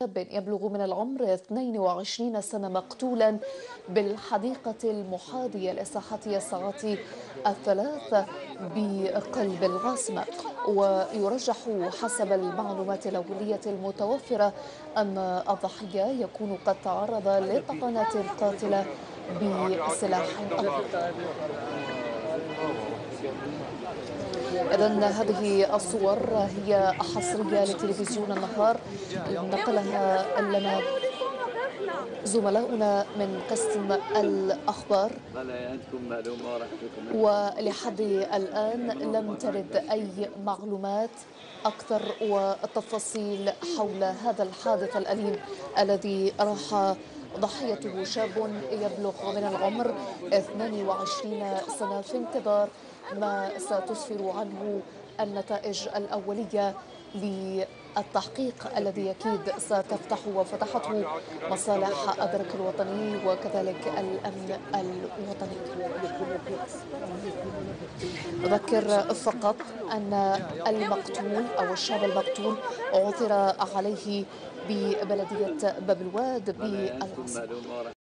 شاب يبلغ من العمر 22 سنة مقتولا بالحديقة المحاذية لساحة الساعات 3 بقلب العاصمة. ويرجح حسب المعلومات الأولية المتوفرة أن الضحية يكون قد تعرض لطعنات قاتلة بسلاح أبيض. إذن هذه الصور هي حصرية لتلفزيون النهار، نقلها لنا زملاؤنا من قسم الأخبار، ولحد الآن لم ترد أي معلومات أكثر والتفاصيل حول هذا الحادث الأليم الذي راح ضحيته شاب يبلغ من العمر 22 سنة في انتظار ما ستسفر عنه النتائج الأولية للتحقيق الذي أكيد ستفتح وفتحته مصالح الدرك الوطني وكذلك الأمن الوطني. أذكر فقط أن المقتول أو الشاب المقتول عثر عليه ببلدية باب الواد بالعاصمة.